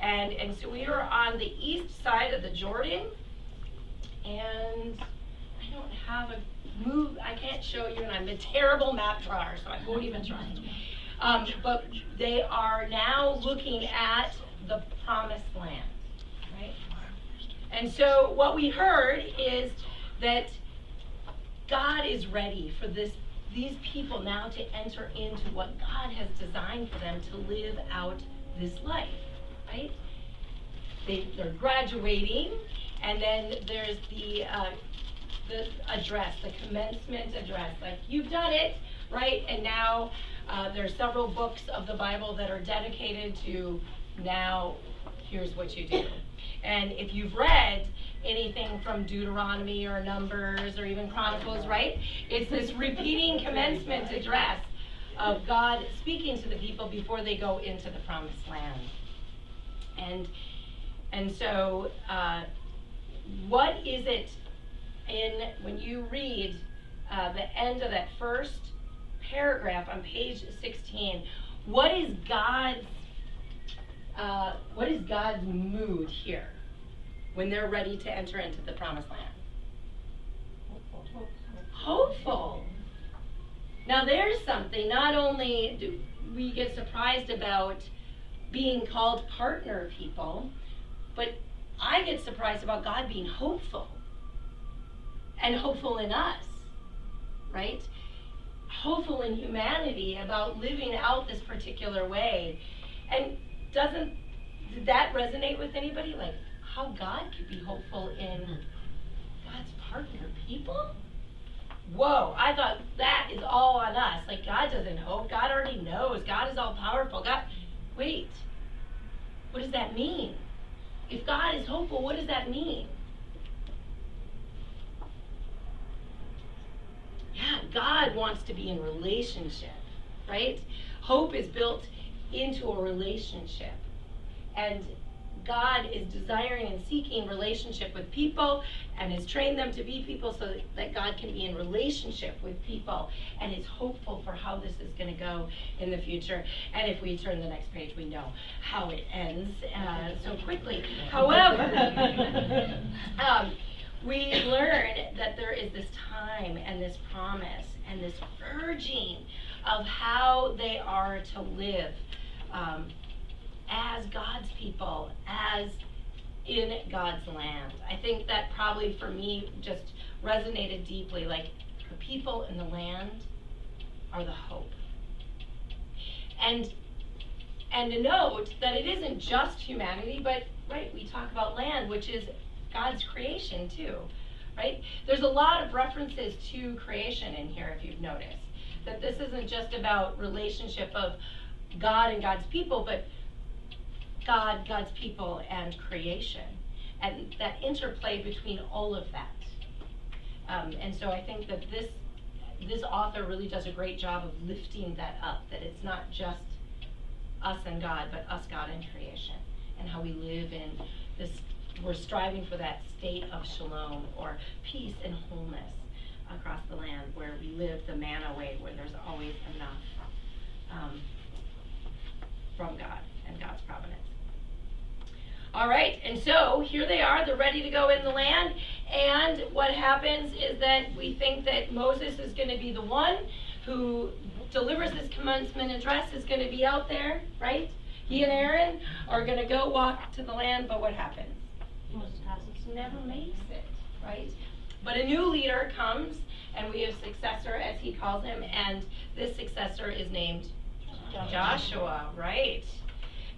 And so we are on the east side of the Jordan, and I don't have a move, I can't show you, and I'm a terrible map drawer, so I won't even try. But they are now looking at the promised land, right? And so what we heard is that God is ready for these people now to enter into what God has designed for them to live out this life, right? They're graduating, and then there's the address, the commencement address, like you've done it, right? And now there's several books of the Bible that are dedicated to now here's what you do. And if you've read anything from Deuteronomy or Numbers or even Chronicles, right? It's this repeating commencement address of God speaking to the people before they go into the promised land. And so what is it when you read the end of that first paragraph on page 16, what is God's mood here when they're ready to enter into the promised land? Hopeful. Now there's something, not only do we get surprised about being called partner people, but I get surprised about God being hopeful. And hopeful in us, right? Hopeful in humanity about living out this particular way. And did that resonate with anybody? Like how God could be hopeful in God's partner people? Whoa, I thought that is all on us. Like God doesn't hope, God already knows, God is all powerful. Wait, what does that mean? If God is hopeful, what does that mean? Yeah, God wants to be in relationship, right? Hope is built into a relationship. And God is desiring and seeking relationship with people and has trained them to be people so that God can be in relationship with people and is hopeful for how this is going to go in the future. And if we turn the next page, we know how it ends so quickly. However, we learn that there is this time and this promise and this urging of how they are to live as God's people, as in God's land. I think that probably for me just resonated deeply, like the people in the land are the hope. And to note that it isn't just humanity, but right, we talk about land, which is God's creation too, right? There's a lot of references to creation in here, if you've noticed. That this isn't just about relationship of God and God's people, but God, God's people, and creation. And that interplay between all of that. And so I think that this author really does a great job of lifting that up, that it's not just us and God, but us, God, and creation, and how we live in this. We're striving for that state of shalom, or peace and wholeness across the land, where we live the manna way, where there's always enough from God and God's providence. All right, and so here they are, they're ready to go in the land, and what happens is that we think that Moses is going to be the one who delivers this commencement address, is going to be out there, right? He and Aaron are going to go walk to the land, but what happens? Moses never makes it, right? But a new leader comes, and we have successor, as he calls him, and this successor is named Joshua, right?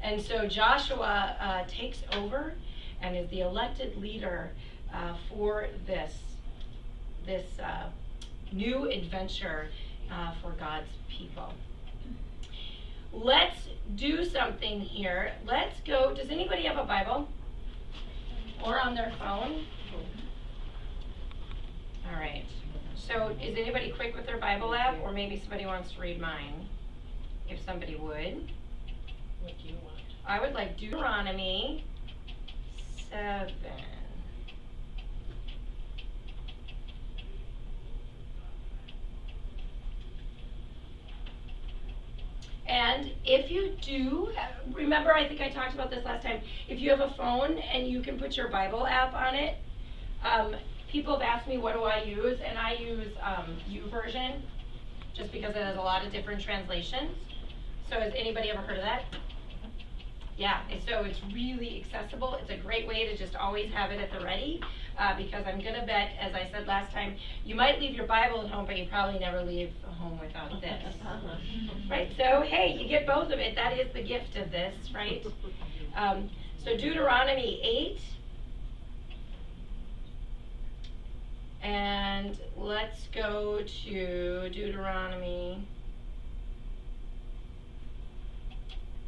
And so Joshua takes over and is the elected leader for this new adventure for God's people. Let's do something here. Let's go. Does anybody have a Bible? Or on their phone? All right. So is anybody quick with their Bible app? Or maybe somebody wants to read mine. If somebody would. What do you want? I would like Deuteronomy 7. And if you do, remember, I think I talked about this last time, if you have a phone and you can put your Bible app on it, people have asked me what do I use, and I use YouVersion, just because it has a lot of different translations. So has anybody ever heard of that? Yeah, and so it's really accessible. It's a great way to just always have it at the ready, because I'm gonna bet, as I said last time, you might leave your Bible at home, but you probably never leave home without this. Right, so hey, you get both of it. That is the gift of this, right? So Deuteronomy 8, and let's go to Deuteronomy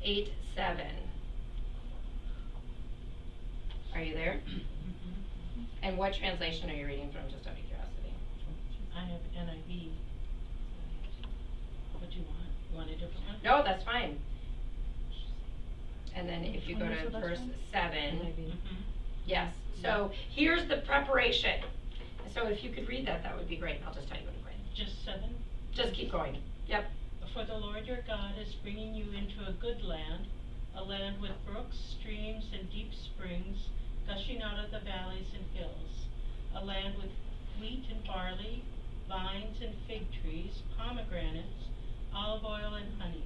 8:7. Are you there? And what translation are you reading from, just out of curiosity? I have NIV. What do you want? You want a different one? No, that's fine. And then if you go to verse 7, yes. So here's the preparation. So if you could read that, that would be great. I'll just tell you what to read. Just 7? Just keep going. Yep. For the Lord your God is bringing you into a good land, a land with brooks, streams, and deep springs gushing out of the valleys and hills, a land with wheat and barley, vines and fig trees, pomegranates, olive oil and honey,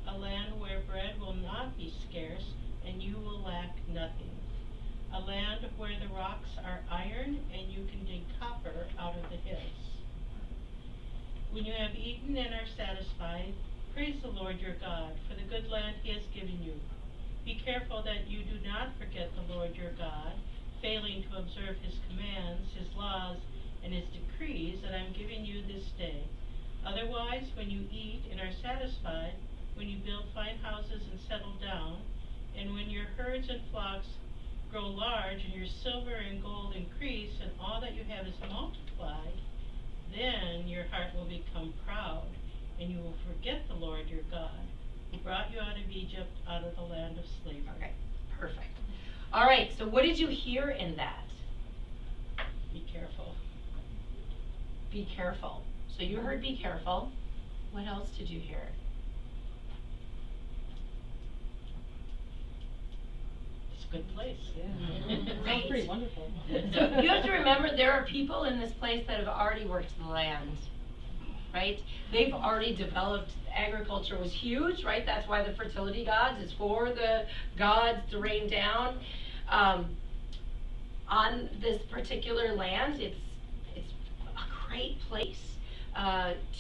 a land where bread will not be scarce and you will lack nothing, a land where the rocks are iron and you can dig copper out of the hills. When you have eaten and are satisfied, praise the Lord your God for the good land he has given you. Be careful that you do not forget the Lord your God, failing to observe his commands, his laws, and his decrees that I am giving you this day. Otherwise, when you eat and are satisfied, when you build fine houses and settle down, and when your herds and flocks grow large and your silver and gold increase and all that you have is multiplied, then your heart will become proud and you will forget the Lord your God, who brought you out of Egypt, out of the land of slavery. Okay, perfect. All right, so what did you hear in that? Be careful. Be careful. So you heard be careful. What else did you hear? It's a good place. Yeah. Right. It's pretty wonderful. So you have to remember there are people in this place that have already worked the land, right? They've already developed, agriculture was huge, right? That's why the fertility gods is for the gods to rain down. On this particular land, it's a great place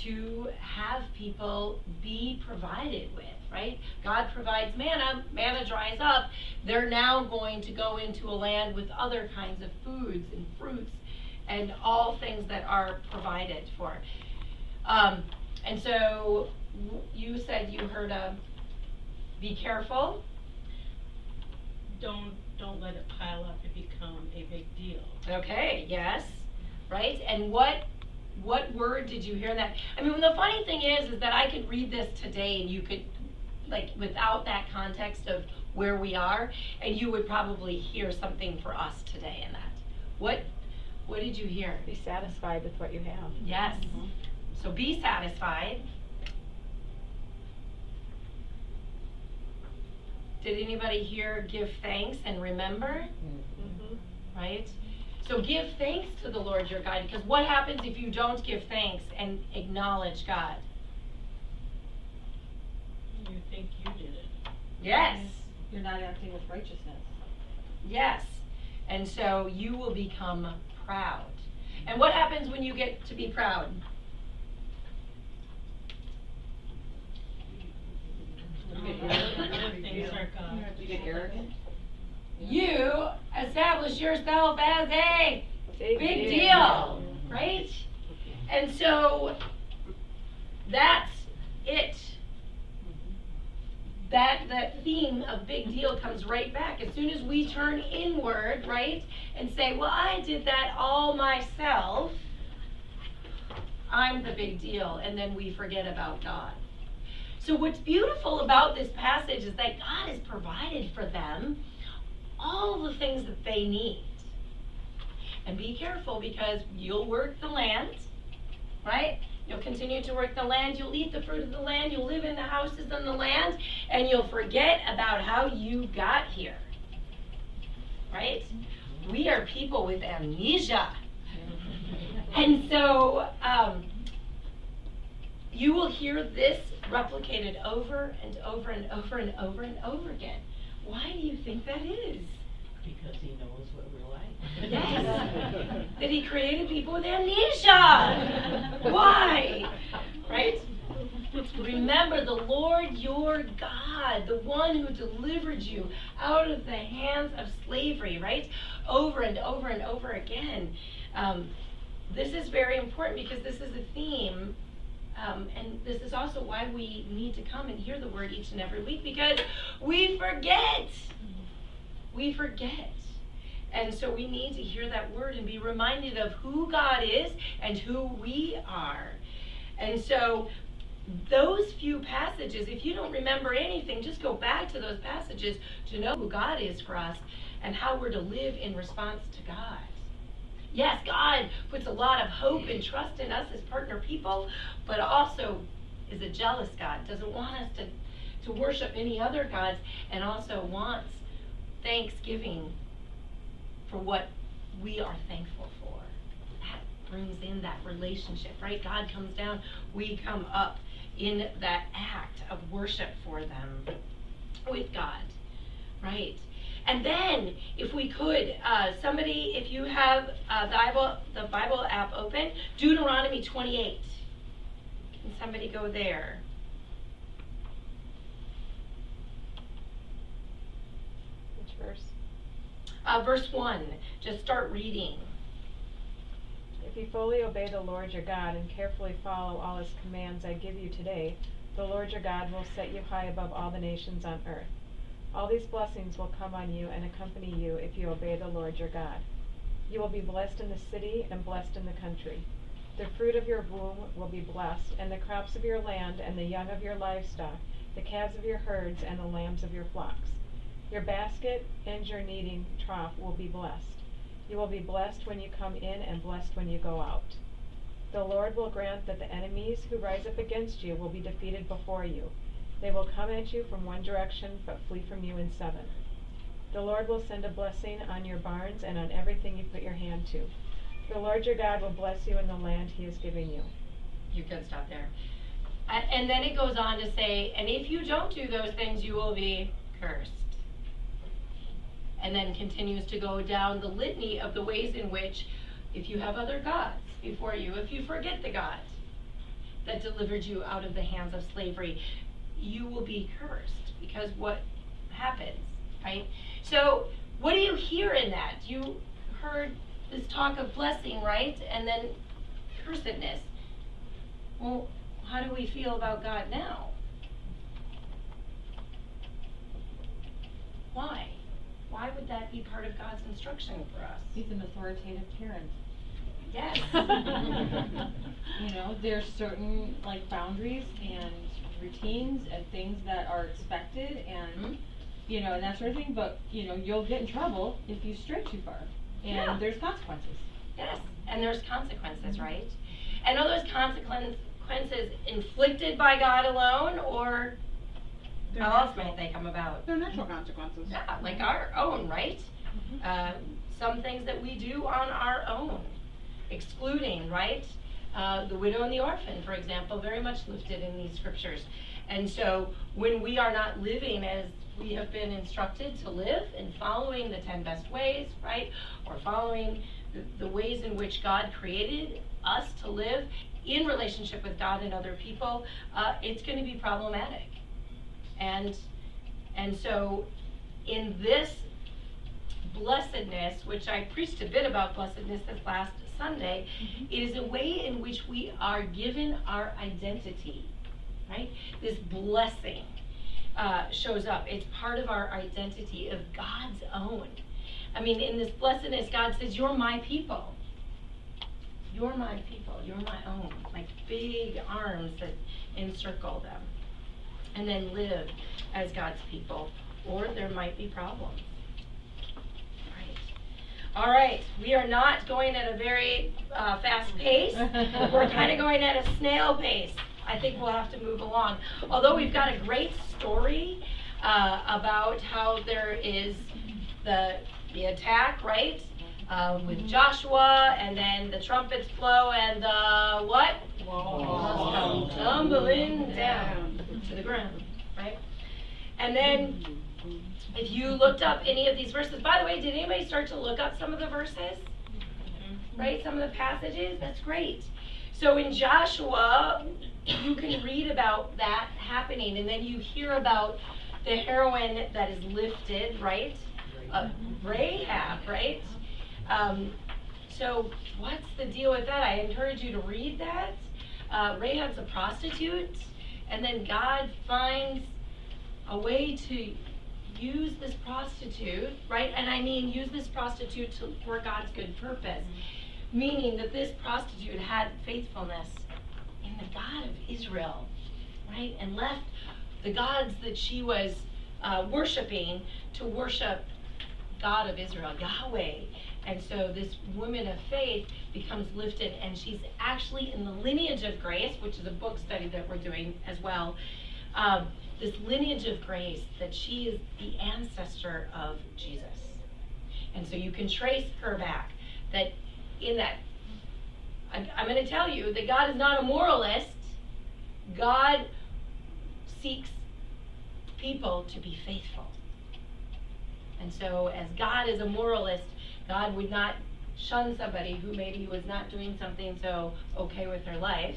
to have people be provided with, right? God provides manna, manna dries up. They're now going to go into a land with other kinds of foods and fruits and all things that are provided for. And so you said you heard be careful. Don't let it pile up and become a big deal. Okay, yes, right? And what word did you hear in that? I mean, the funny thing is that I could read this today and you could, like, without that context of where we are, and you would probably hear something for us today in that. What did you hear? Be satisfied with what you have. Yes. So be satisfied. Did anybody here give thanks and remember? Right? So give thanks to the Lord your God, because what happens if you don't give thanks and acknowledge God? You think you did it. Yes. You're not acting with righteousness. Yes. And so you will become proud. And what happens when you get to be proud? You get arrogant. You establish yourself as a big deal, right? And so that's it. That theme of big deal comes right back. As soon as we turn inward, right, and say, well, I did that all myself, I'm the big deal, and then we forget about God. So what's beautiful about this passage is that God has provided for them all the things that they need. And be careful, because you'll work the land, right? You'll continue to work the land, you'll eat the fruit of the land, you'll live in the houses on the land, and you'll forget about how you got here. we are people with amnesia. And so you will hear this replicated over and over and over and over and over again. Why do you think that is? Because he knows what we're like. Yes. That he created people with amnesia. Why? Right? Remember the Lord your God, the one who delivered you out of the hands of slavery, right? Over and over and over again. This is very important because this is a theme. And this is also why we need to come and hear the word each and every week, because we forget. We forget. And so we need to hear that word and be reminded of who God is and who we are. And so those few passages, if you don't remember anything, just go back to those passages to know who God is for us and how we're to live in response to God. Yes, God puts a lot of hope and trust in us as partner people, but also is a jealous God, doesn't want us to worship any other gods, and also wants thanksgiving for what we are thankful for. That brings in that relationship, right? God comes down, we come up in that act of worship for them with God, right? And then, if we could, somebody, if you have the Bible app open, Deuteronomy 28. Can somebody go there? Which verse? Verse 1. Just start reading. If you fully obey the Lord your God and carefully follow all his commands I give you today, the Lord your God will set you high above all the nations on earth. All these blessings will come on you and accompany you if you obey the Lord your God. You will be blessed in the city and blessed in the country. The fruit of your womb will be blessed, and the crops of your land and the young of your livestock, the calves of your herds and the lambs of your flocks. Your basket and your kneading trough will be blessed. You will be blessed when you come in and blessed when you go out. The Lord will grant that the enemies who rise up against you will be defeated before you. They will come at you from one direction, but flee from you in seven. The Lord will send a blessing on your barns and on everything you put your hand to. The Lord your God will bless you in the land he is giving you. You can stop there. And then it goes on to say, and if you don't do those things, you will be cursed. And then continues to go down the litany of the ways in which, if you have other gods before you, if you forget the God that delivered you out of the hands of slavery, you will be cursed, because what happens, right? So what do you hear in that? You heard this talk of blessing, right? And then cursedness. Well, how do we feel about God now? Why? Why would that be part of God's instruction for us? He's an authoritative parent. Yes. You know, there's certain boundaries and routines and things that are expected and you know, and that sort of thing, but you know, you'll get in trouble if you stray too far. And there's consequences. Yes, and there's consequences, right? And are those consequences inflicted by God alone, or how else might they come about? They're natural consequences. Yeah, like our own, right? Some things that we do on our own, excluding, right? The widow and the orphan, for example, very much lifted in these scriptures. And so when we are not living as we have been instructed to live and following the 10 best ways, right? Or following the ways in which God created us to live in relationship with God and other people, it's going to be problematic. And so in this blessedness, which I preached a bit about blessedness this last Sunday, it is a way in which we are given our identity, right? This blessing shows up. It's part of our identity of God's own. I mean, in this blessedness, God says, you're my people. You're my people. You're my own. Like big arms that encircle them. And then live as God's people. Or there might be problems. All right, we are not going at a very fast pace. We're kind of going at a snail pace. I think we'll have to move along. Although we've got a great story about how there is the attack, right? with Joshua, and then the trumpets blow, and the what? Walls Come tumbling down to the ground, right? And then, if you looked up any of these verses, by the way, did anybody start to look up some of the verses? Right, some of the passages? That's great. So in Joshua, you can read about that happening, and then you hear about the heroine that is lifted, right? Rahab, right? So what's the deal with that? I encourage you to read that. Rahab's a prostitute, and then God finds a way to use this prostitute, right? And I mean use this prostitute for God's good purpose. Meaning that this prostitute had faithfulness in the God of Israel, right? And left the gods that she was worshiping to worship God of Israel, Yahweh. And so this woman of faith becomes lifted, and she's actually in the lineage of grace, which is a book study that we're doing as well. This lineage of grace, that she is the ancestor of Jesus. And so you can trace her back. That in that, I'm going to tell you that God is not a moralist. God seeks people to be faithful. And so as God is a moralist, God would not shun somebody who maybe was not doing something so okay with their life,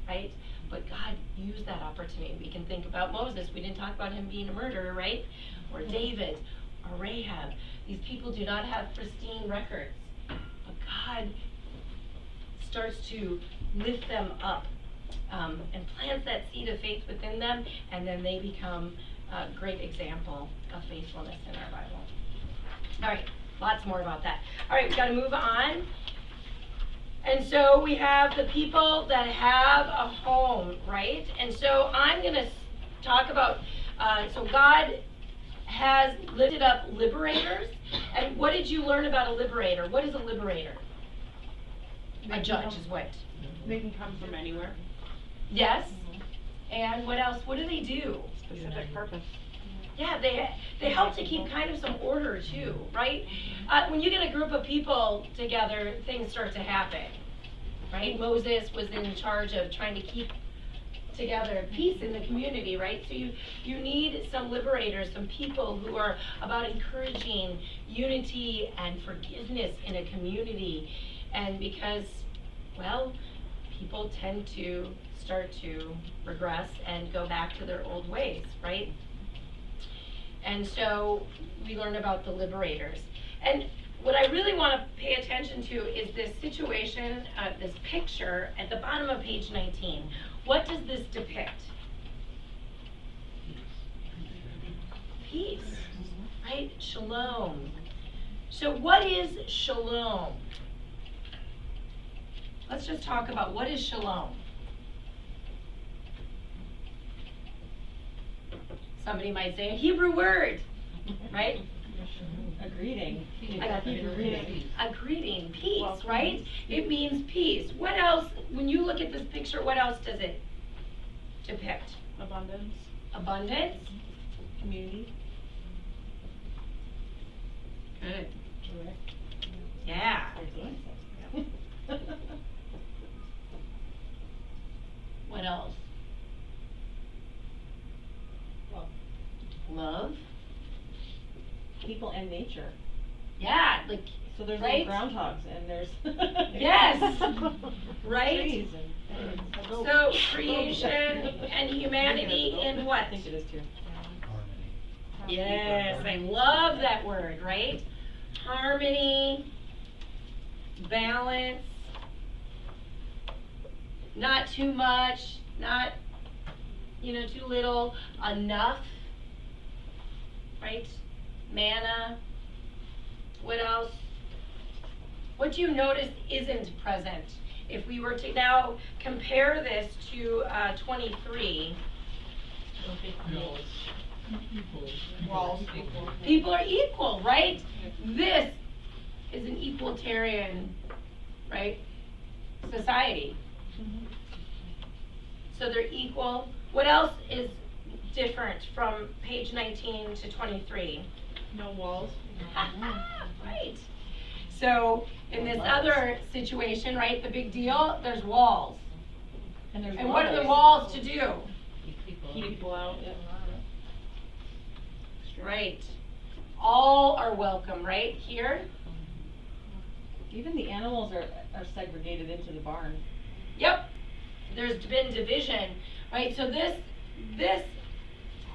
right? But God used that opportunity. We can think about Moses. We didn't talk about him being a murderer, right? Or David, or Rahab. These people do not have pristine records. But God starts to lift them up and plants that seed of faith within them, and then they become a great example of faithfulness in our Bible. All right, lots more about that. All right, we've got to move on. And so we have the people that have a home, right? And so I'm going to talk about, so God has lifted up liberators. And what did you learn about a liberator? What is a liberator? A judge is what? They can come from anywhere. Yes. And what else? What do they do? Specific purpose. Yeah, they help to keep kind of some order too, right? When you get a group of people together, things start to happen, right? Moses was in charge of trying to keep together peace in the community, right? So you need some liberators, some people who are about encouraging unity and forgiveness in a community. And because, well, people tend to start to regress and go back to their old ways, right? And so we learn about the liberators. And what I really want to pay attention to is this situation, this picture at the bottom of page 19. What does this depict? Peace, right? Shalom. So what is shalom? Let's just talk about what is shalom. Somebody might say a Hebrew word, right? A greeting. A greeting, peace, right? It means peace. What else, when you look at this picture, what else does it depict? Abundance. Abundance. Community. Good. Yeah. What else? Love. People and nature. Yeah, like, So there's right? little groundhogs and there's Yes. Right? trees and So creation and humanity in what? I think it is too. Yes, I love that word, right? Harmony, balance, not too much, not, too little, enough, right? Manna. What else? What do you notice isn't present? If we were to now compare this to 23. Walls equal. People are equal, right? This is an equalitarian, right, society. So they're equal. What else is different from page 19 to 23? No walls. Right. So in this other situation, right, the big deal, there's walls. And there's And what are the walls. walls to do? Keep people out. Right. All are welcome, right, here? Even the animals are segregated into the barn. Yep. There's been division, right? So this,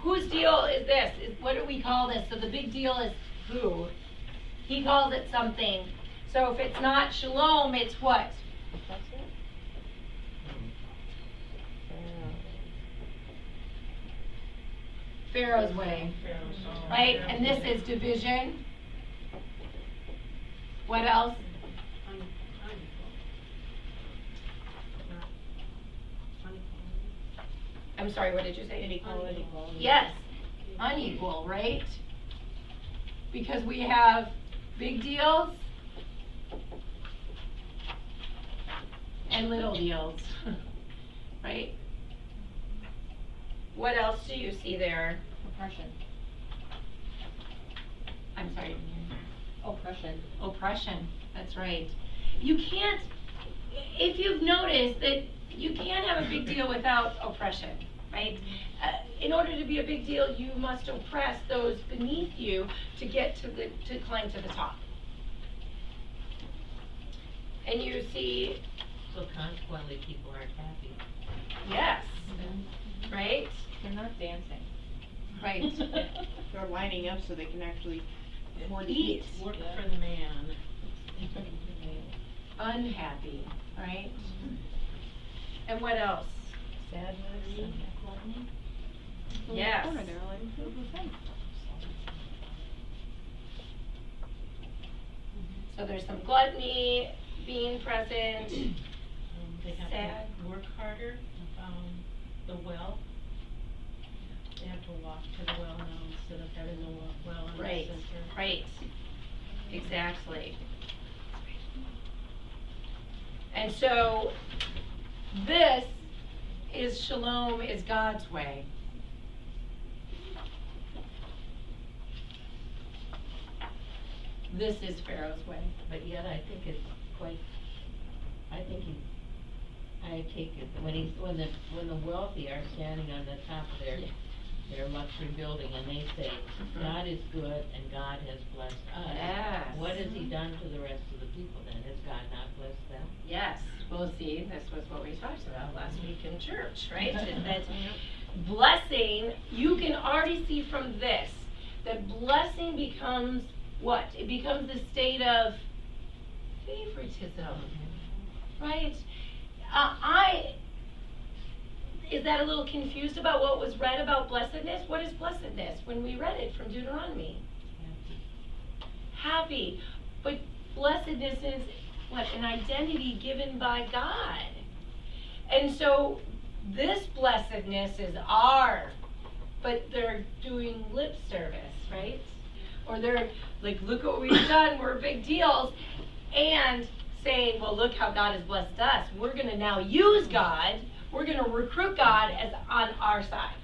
whose deal is this? What do we call this? So the big deal is who? He calls it something. So if it's not shalom, it's what? Pharaoh's way, right? And this is division. What else? I'm sorry, what did you say? Inequality. Yes, unequal, right? Because we have big deals and little deals, right? What else do you see there? Oppression. I'm sorry. Oppression. Oppression, that's right. You can't, if you've noticed that you can't have a big deal without oppression, right? In order to be a big deal, you must oppress those beneath you to get to climb to the top. And you see, So consequently, people aren't happy. yes, right? They're not dancing. Right. They're lining up so they can actually afford to Eat. eat. Work for the man. Unhappy, right? And what else? Sadness and gluttony. Yes. Corner there, like, So there's some gluttony being present. They have Sad. to work harder. The well. They have to walk to the well now instead of having the well in the Right, center. right, exactly. And so, this is shalom, is God's way. This is Pharaoh's way. But yet I think it's quite, I take it, when the wealthy are standing on the top of their luxury building and they say, God is good and God has blessed us. Yes. What has he done to the rest of the people then? Has God not blessed them? Yes, well, see, this was what we talked about last week in church, right? Is that blessing, you can already see from this, that blessing becomes what? It becomes the state of favoritism, right? Is that a little confused about what was read about blessedness? What is blessedness when we read it from Deuteronomy? Happy. But blessedness is what? An identity given by God. And so this blessedness is ours, but they're doing lip service, right? Or they're like, look what we've done, we're big deals, and saying, well, look how God has blessed us. We're going to now use God. We're going to recruit God as on our side.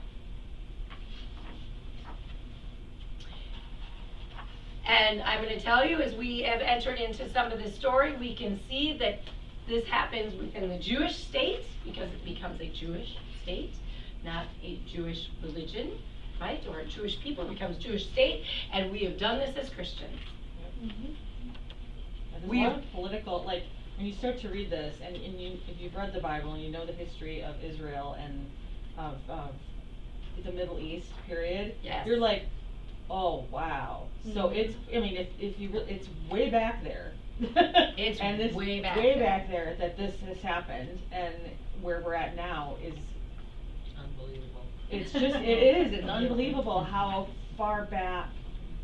And I'm going to tell you, as we have entered into some of this story, we can see that this happens within the Jewish state, because it becomes a Jewish state, not a Jewish religion, right? Or a Jewish people, it becomes Jewish state, and we have done this as Christians. There's We- a lot of political, like, when you start to read this, and you, if you've read the Bible and you know the history of Israel and of the Middle East period, Yes. you're like, oh wow. So it's, I mean, if you, it's way back there. It's and it's way back way there. back there that this has happened, and where we're at now is, Unbelievable. it's just, it is, it's unbelievable how far back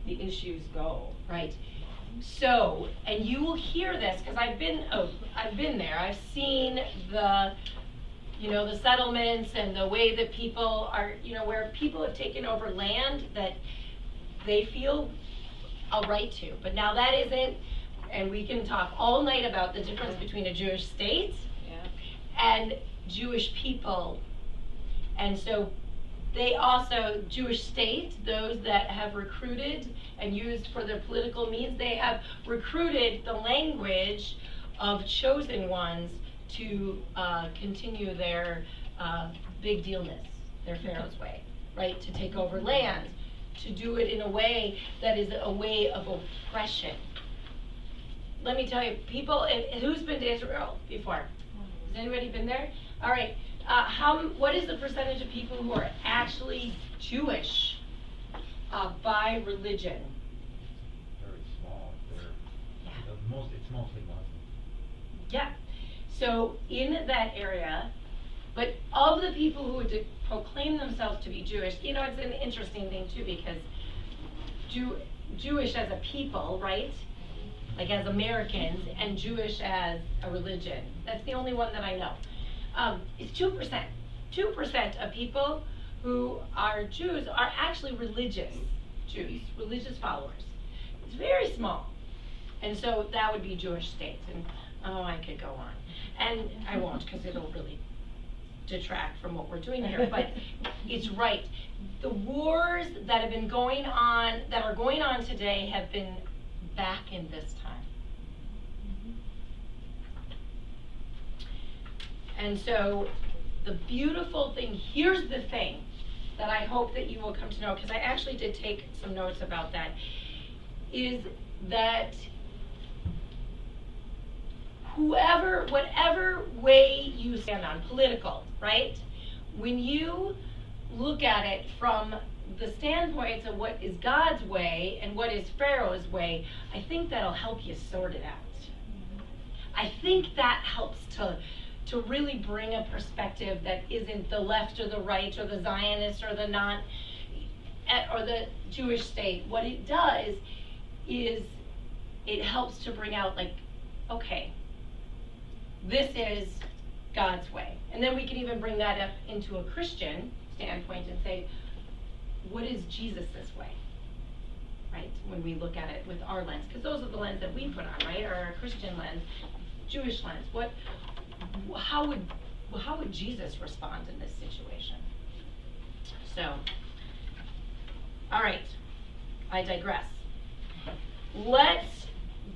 the issues go. Right. So, and you will hear this, because I've been there. I've seen the settlements and the way that people are, where people have taken over land that they feel a right to. But now that isn't, and we can talk all night about the difference between a Jewish state Yeah. and Jewish people. And so They also, Jewish state, those that have recruited and used for their political means, they have recruited the language of chosen ones to continue their big dealness, their Pharaoh's way, right? To take over land, to do it in a way that is a way of oppression. Let me tell you, people, who's been to Israel before? Has anybody been there? All right. What is the percentage of people who are actually Jewish by religion? Very small. It's mostly Muslim. Yeah. So in that area, but of the people who would proclaim themselves to be Jewish, you know, it's an interesting thing too, because Jewish as a people, right? Like as Americans, and Jewish as a religion. That's the only one that I know. It's 2%. 2% of people who are Jews are actually religious Jews, religious followers. It's very small. And so that would be Jewish states. And I could go on. And I won't, because it'll really detract from what we're doing here. But it's right. The wars that have been going on, that are going on today, have been back in this time. And so the beautiful thing, here's the thing that I hope that you will come to know, because I actually did take some notes about that, is that whatever way you stand on, political, right? When you look at it from the standpoints of what is God's way and what is Pharaoh's way, I think that'll help you sort it out. I think that helps to really bring a perspective that isn't the left or the right or the Zionist or the not, or the Jewish state. What it does is it helps to bring out, like, okay, this is God's way. And then we can even bring that up into a Christian standpoint and say, what is Jesus' way? Right? When we look at it with our lens, because those are the lens that we put on, right? Or our Christian lens, Jewish lens. How would Jesus respond in this situation? So, all right, I digress. Let's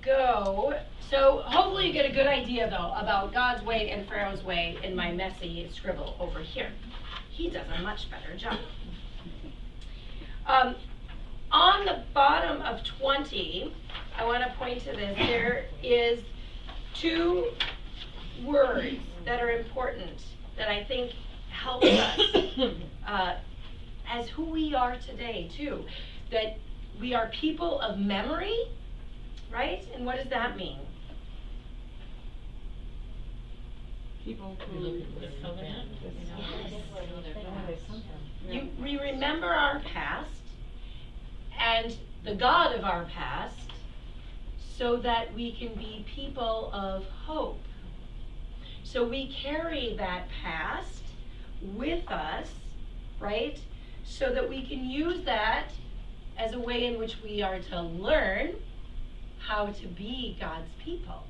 go. So hopefully you get a good idea, though, about God's way and Pharaoh's way in my messy scribble over here. He does a much better job. On the bottom of 20, I want to point to this. There is 2 words that are important that I think help us as who we are today, too. That we are people of memory, right? And what does that mean? People who We remember our past and the God of our past so that we can be people of hope. So we carry that past with us, right? So that we can use that as a way in which we are to learn how to be God's people,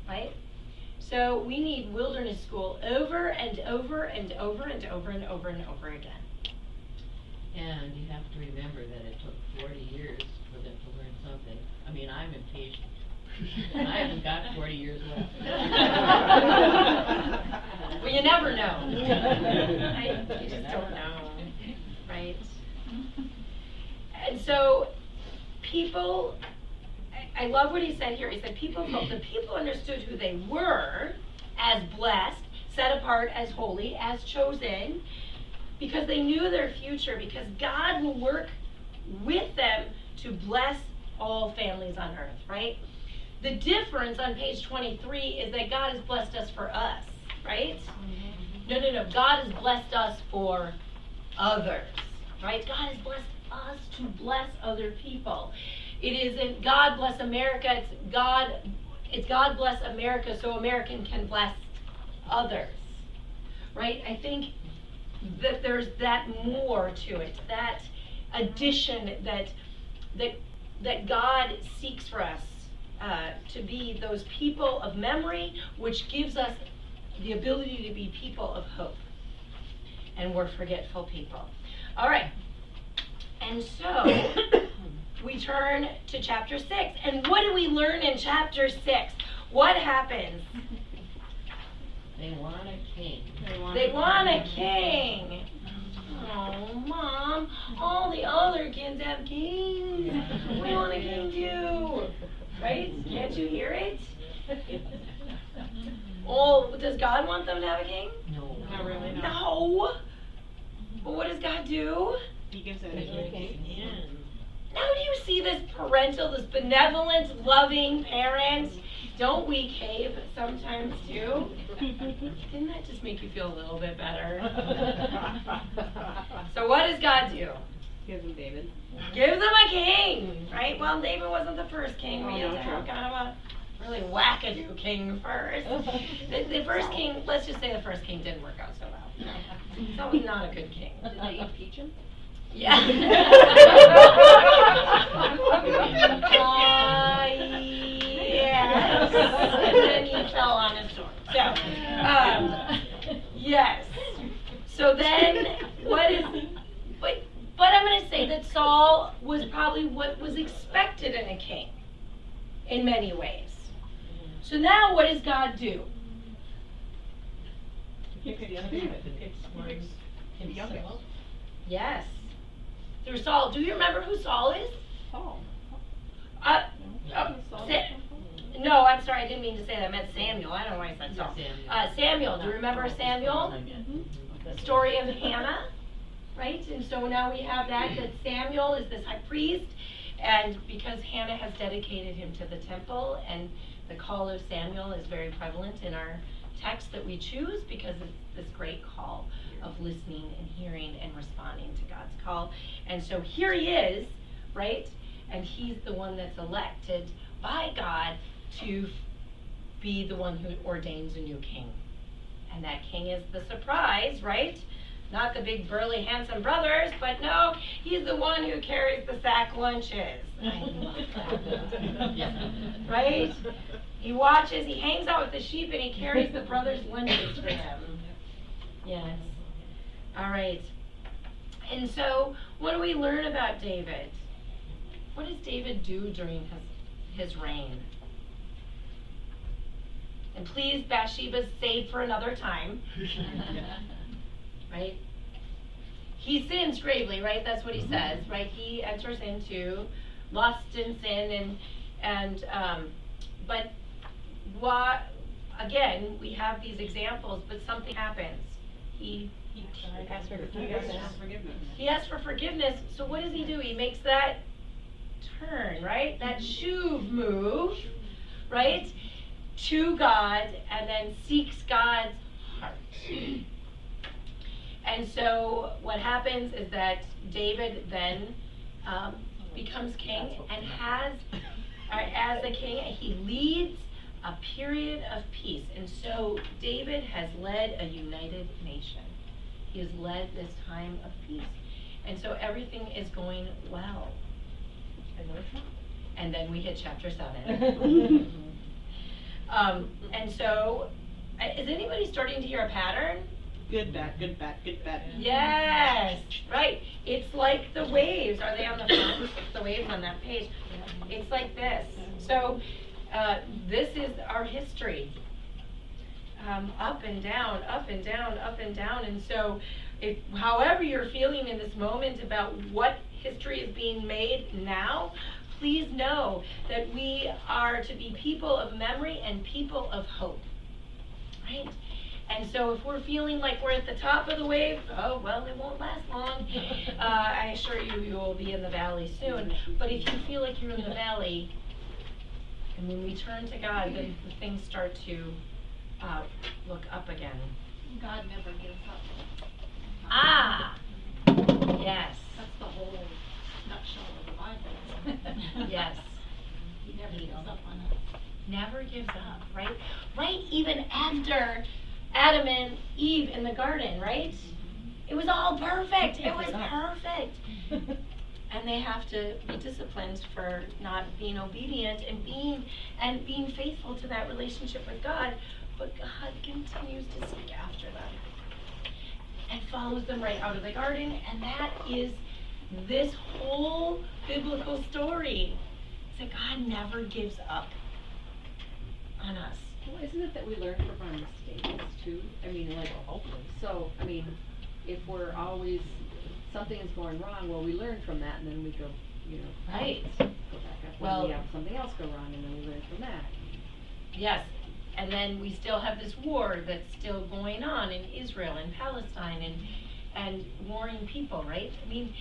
right? So we need wilderness school over and over and over and over and over and over again. And you have to remember that it took 40 years for them to learn something. I mean, I'm impatient. And I haven't got 40 years left. Well, you never know. You just don't know, right? And so people, I love what he said here. He said the people understood who they were as blessed, set apart as holy, as chosen, because they knew their future, because God will work with them to bless all families on earth, right? The difference on page 23 is that God has blessed us for us, right? No. God has blessed us for others, right? God has blessed us to bless other people. It isn't God bless America, it's God bless America so American can bless others, right? I think that there's that more to it, that addition that God seeks for us to be those people of memory, which gives us the ability to be people of hope. And we're forgetful people. All right. And so we turn to chapter 6. And what do we learn in chapter 6? What happens? They want a king. They want a king. Oh, Mom, all the other kids have kings. We want a king too. Right? Can't you hear it? Oh, does God want them to have a king? No. Not really, no. No. But what does God do? He gives it a king. Now do you see this parental, this benevolent, loving parent? Don't we cave sometimes too? Didn't that just make you feel a little bit better? So what does God do? Gives him David. Gives them a king, right? Well, David wasn't the first king. We Oh, had no, to have true. kind of a really wackadoo king first. The first king, let's just say the first king didn't work out so well. That was not a good king. Did they impeach him? Yeah. Yes. And then he fell on his sword. So, yes. So then, but I'm going to say that Saul was probably what was expected in a king, in many ways. So now what does God do? Himself. Yes. Through Saul. Do you remember who Saul is? Paul. No, I'm sorry, I didn't mean to say that. I meant Samuel. I don't know why I said Saul. Samuel. Do you remember Samuel? The story of Hannah, right? And so now we have that Samuel is this high priest, and because Hannah has dedicated him to the temple, and the call of Samuel is very prevalent in our text that we choose because it's this great call of listening and hearing and responding to God's call. And so here he is, right? And he's the one that's elected by God to be the one who ordains a new king. And that king is the surprise, right? Not the big burly handsome brothers, but no, he's the one who carries the sack lunches. I love that. Right? He watches, he hangs out with the sheep, and he carries the brothers' lunches for them. Yes. All right. And so, what do we learn about David? What does David do during his reign? And please, Bathsheba's saved for another time. Right? He sins gravely, right? That's what he says, right? He enters into lust and sin, but again, we have these examples, but something happens. He Ask for Forgiveness. He asks for forgiveness, so what does he do? He makes that turn, right? That shuv move, right? To God, and then seeks God's heart. And so what happens is that David then becomes king, and as a king, he leads a period of peace. And so David has led a united nation. He has led this time of peace. And so everything is going well. And then we hit chapter 7. And so, is anybody starting to hear a pattern? Good, bad, good, bad, good, bad. Yes, right. It's like the waves. Are they on the front? It's the waves on that page. It's like this. So, this is our history. Up and down, up and down, up and down. And so, however you're feeling in this moment about what history is being made now, please know that we are to be people of memory and people of hope. Right? And so if we're feeling like we're at the top of the wave, oh, well, it won't last long. I assure you, you will be in the valley soon. But if you feel like you're in the valley, and when we turn to God, then things start to look up again. God never gives up. Ah! Yes. That's the whole nutshell of the Bible. Yes. He never gives up on us. Never gives up, right? Right, even after Adam and Eve in the garden, right? It was all perfect. It was perfect. And they have to be disciplined for not being obedient and being faithful to that relationship with God. But God continues to seek after them. and follows them right out of the garden, and that is this whole biblical story. So God never gives up on us. Well, isn't it that we learn from our mistakes too? I mean, like, so, I mean, if we're always, something is going wrong, well, we learn from that and then we go, you know, Right. go back up. Well- When we have something else go wrong and then we learn from that. Yes, and then we still have this war that's still going on in Israel and Palestine and warring people, right? I mean,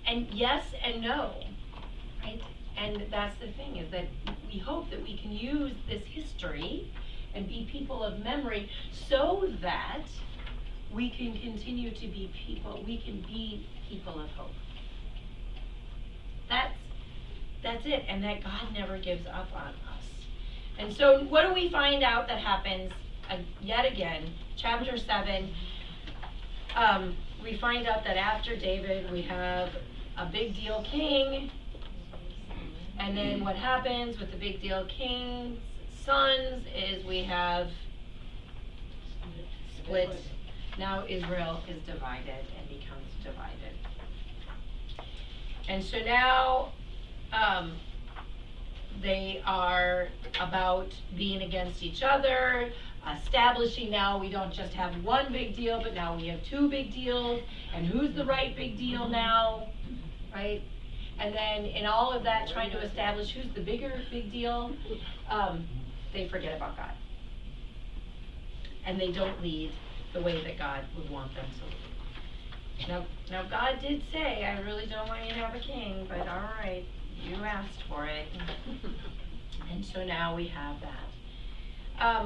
and yes and no, right? And that's the thing, is that we hope that we can use this history and be people of memory so that we can continue to be people, we can be people of hope. That's it, and that God never gives up on us. And so what do we find out that happens yet again? Chapter 7, we find out that after David we have a big deal king, and then what happens with the big deal king's sons is we have split. Now Israel is divided and becomes divided. And so now they are about being against each other, establishing now we don't just have one big deal, but now we have two big deals, and who's the right big deal now, right? And then in all of that, trying to establish who's the bigger big deal, they forget about God. And they don't lead the way that God would want them to lead. Now God did say, I really don't want you to have a king, but all right, you asked for it. And so now we have that.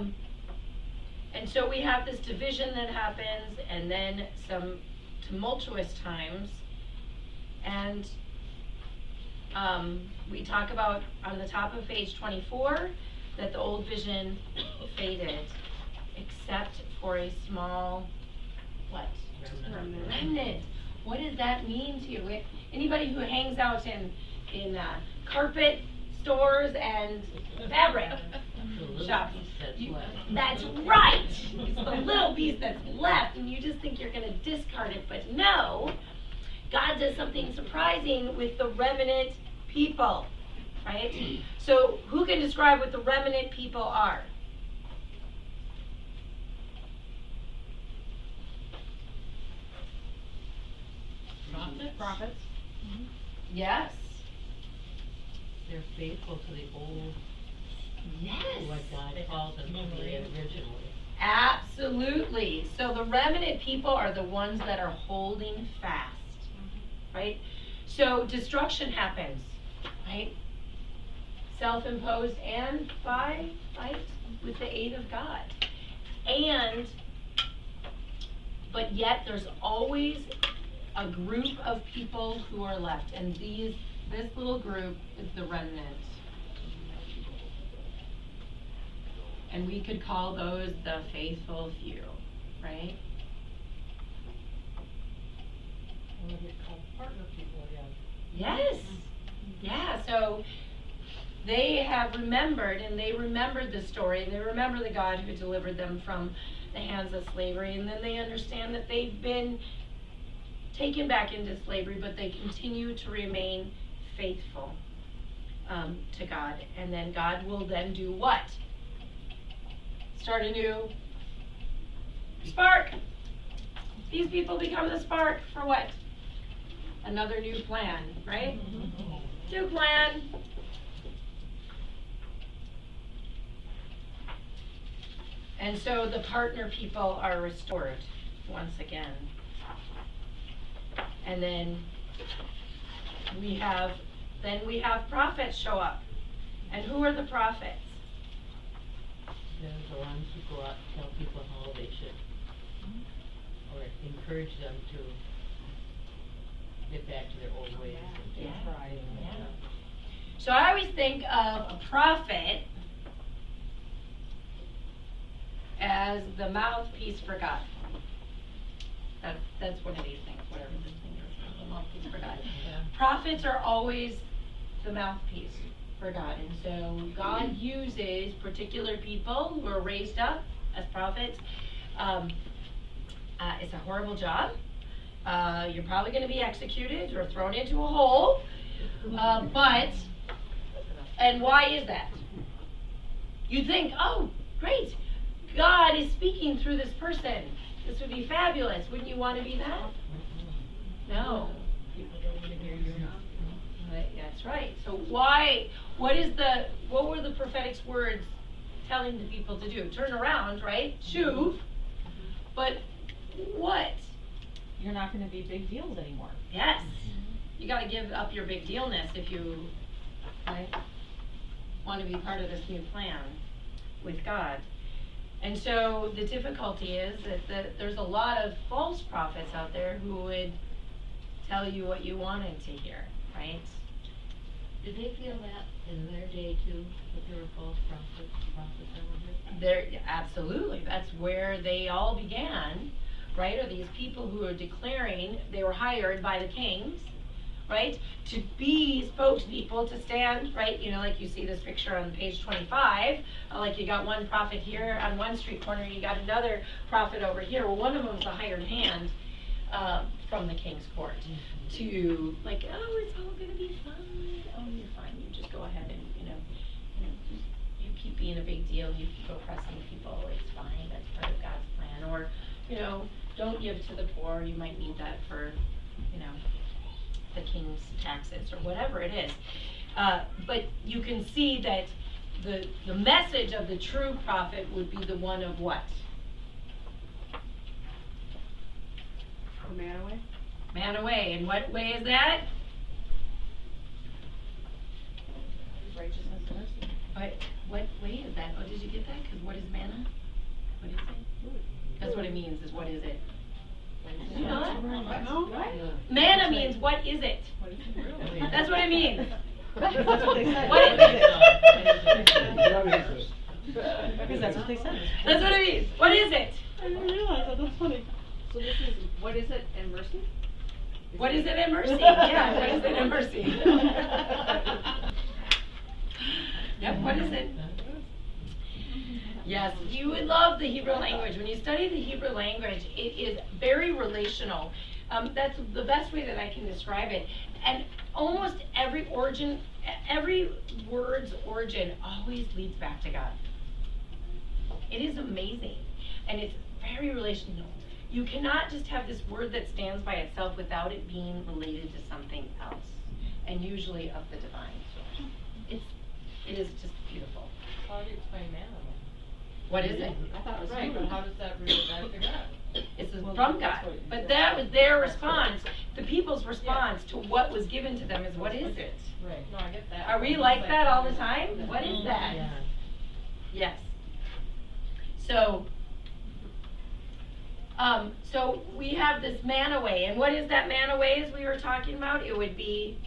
And so we have this division that happens, and then some tumultuous times. And we talk about on the top of page 24 that the old vision faded, except for a small, what? Remnant. What does that mean to you? Anybody who hangs out in carpet stores and fabric shops. That's right! It's the little piece that's left, and you just think you're going to discard it, but no. God does something surprising with the remnant people, right? So who can describe what the remnant people are? Prophets? Yes. They're faithful to the old, Yes. what God called them to be originally. Absolutely. So the remnant people are the ones that are holding fast, right? So destruction happens, right? Self-imposed and by, right, with the aid of God. But yet there's always a group of people who are left, and this little group is the remnant. And we could call those the faithful few, right? Or we call partner people again. Yes. Yeah, so they have remembered, and they remembered the story, and they remember the God who delivered them from the hands of slavery, and then they understand that they've been taken back into slavery, but they continue to remain faithful to God. And then God will then do what? Start a new spark. These people become the spark for what? Another new plan, right? New plan. And so the partner people are restored once again. And then we have prophets show up. And who are the prophets? They're the ones who go out and tell people how they should, or encourage them to get back to their old ways. Yeah. Yeah. So I always think of a prophet as the mouthpiece for God. That's one of these things, whatever this thing is, the mouthpiece for God. Prophets are always the mouthpiece for God, and so God uses particular people who are raised up as prophets It's a horrible job. You're probably gonna be executed or thrown into a hole. And why is that? You think, oh, great, God is speaking through this person. This would be fabulous. Wouldn't you want to be that? No. People don't want to hear you. That's right. So what were the prophetic words telling the people to do? Turn around, right? Shuv. But what? You're not gonna be big deals anymore. Yes. You gotta give up your big dealness if you want to be part of this new plan with God. And so the difficulty is that there's a lot of false prophets out there who would tell you what you wanted to hear, right? Did they feel that in their day too, that there were false prophets over here? There, absolutely. That's where they all began, right? Are these people who are declaring they were hired by the kings, right, to be spokespeople, to stand, right, you know, like you see this picture on page 25, like you got one prophet here on one street corner, you got another prophet over here. Well, one of them's a hired hand from the king's court to, like, oh, it's all gonna be fine. Oh, you're fine. You just go ahead and, you keep being a big deal. You keep oppressing people. It's fine. That's part of God's plan. Or, don't give to the poor. You might need that for, the king's taxes or whatever it is. But you can see that the message of the true prophet would be the one of what? The man away? Man away. And what way is that? Righteousness and mercy. What way is that? Oh, did you get that? Because what is manna? What is it? That's what it means, is what is it? Did you know that? No? Manna means what is it? That's what it means. That's what they said. What is it? Because that's what they said. That's what it means. What is it? I didn't realize that, that's funny. So this is, what is it, and mercy? What is it in mercy? Yeah, what is it in mercy? Yep, what is it? Yes, you would love the Hebrew language. When you study the Hebrew language, it is very relational. That's the best way that I can describe it. And almost every word's origin always leads back to God. It is amazing. And it's very relational. You cannot just have this word that stands by itself without it being related to something else, and usually of the divine source. It is just beautiful. How do you explain manna? What is it? I thought it was Right, but human. how does that relate back to God? It's Well, from that's God. what- But that was their response. The people's response to what was given to them is, what is it? Right, no, I get that. Are we like that all the time? What is that? Yeah. Yes. So we have this manna way, and what is that manna way as we were talking about? It would be,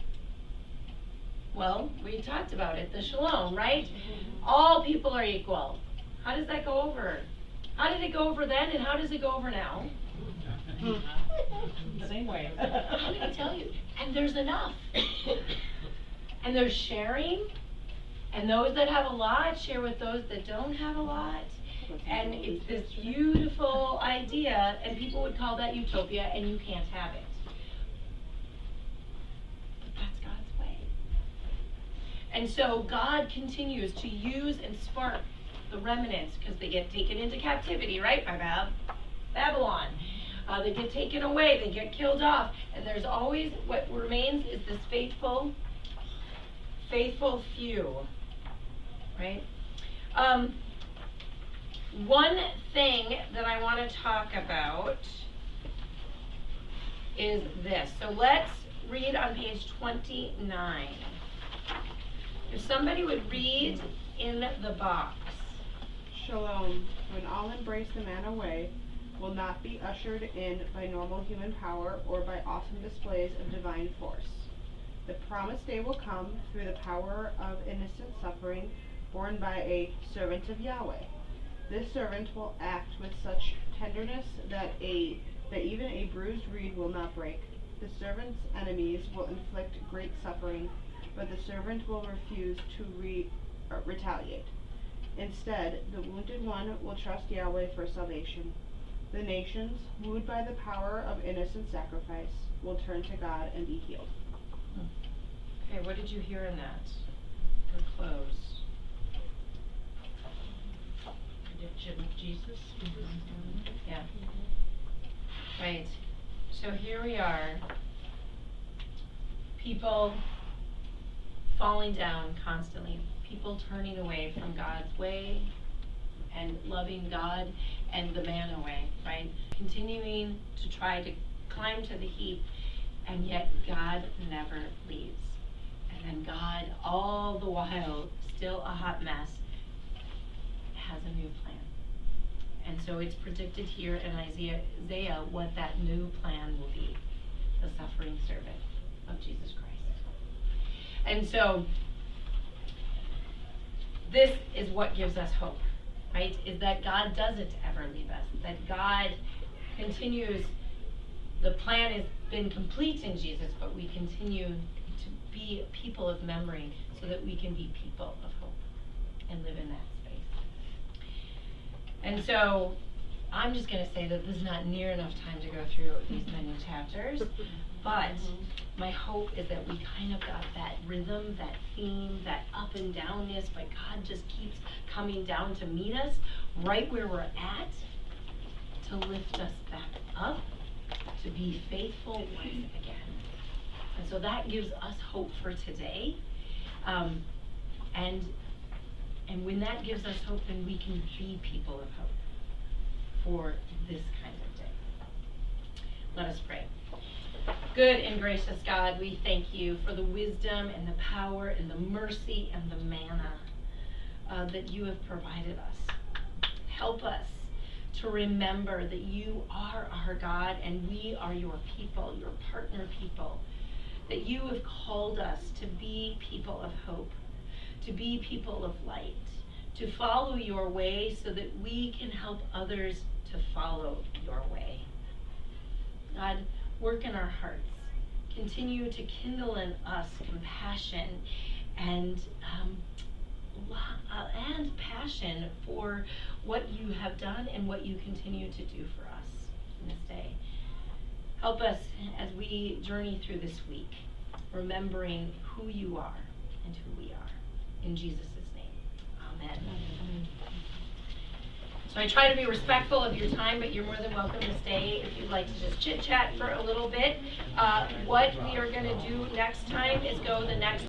well, we talked about it, the shalom, right? All people are equal. How does that go over? How did it go over then, and how does it go over now? Same way. How did I tell you? And there's enough. And there's sharing, and those that have a lot share with those that don't have a lot. And it's this beautiful idea, and people would call that utopia, and you can't have it. But that's God's way. And so God continues to use and spark the remnants, because they get taken into captivity, right, by Babylon. They get taken away, they get killed off, and there's always, what remains is this faithful few, right? One thing that I want to talk about is this. So let's read on page 29. If somebody would read in the box. Shalom, when all embrace the manna way, will not be ushered in by normal human power or by awesome displays of divine force. The promised day will come through the power of innocent suffering borne by a servant of Yahweh. This servant will act with such tenderness that even a bruised reed will not break. The servant's enemies will inflict great suffering, but the servant will refuse to retaliate. Instead, the wounded one will trust Yahweh for salvation. The nations, wooed by the power of innocent sacrifice, will turn to God and be healed. Okay, what did you hear in that? For close. Prediction of Jesus. Yeah. Right. So here we are. People falling down constantly. People turning away from God's way and loving God and the manna way, right? Continuing to try to climb to the heap, and yet God never leaves. And then God, all the while, still a hot mess, has a new plan. And so it's predicted here in Isaiah what that new plan will be, the suffering servant of Jesus Christ. And so this is what gives us hope, right? Is that God doesn't ever leave us, that God continues, the plan has been complete in Jesus, but we continue to be people of memory so that we can be people of hope and live in that space. And so I'm just going to say that this is not near enough time to go through these many chapters, but my hope is that we kind of got that rhythm, that theme, that up and downness, but God just keeps coming down to meet us right where we're at, to lift us back up, to be faithful once again. And so that gives us hope for today. And when that gives us hope, then we can be people of hope for this kind of day. Let us pray. Good and gracious God, we thank you for the wisdom and the power and the mercy and the manna that you have provided us. Help us to remember that you are our God and we are your people, your partner people, that you have called us to be people of hope, to be people of light, to follow your way so that we can help others to follow your way. God, work in our hearts. Continue to kindle in us compassion and passion for what you have done and what you continue to do for us in this day. Help us as we journey through this week, remembering who you are and who we are. In Jesus' name, amen. So I try to be respectful of your time, but you're more than welcome to stay if you'd like to just chit chat for a little bit. What we are going to do next time is go the next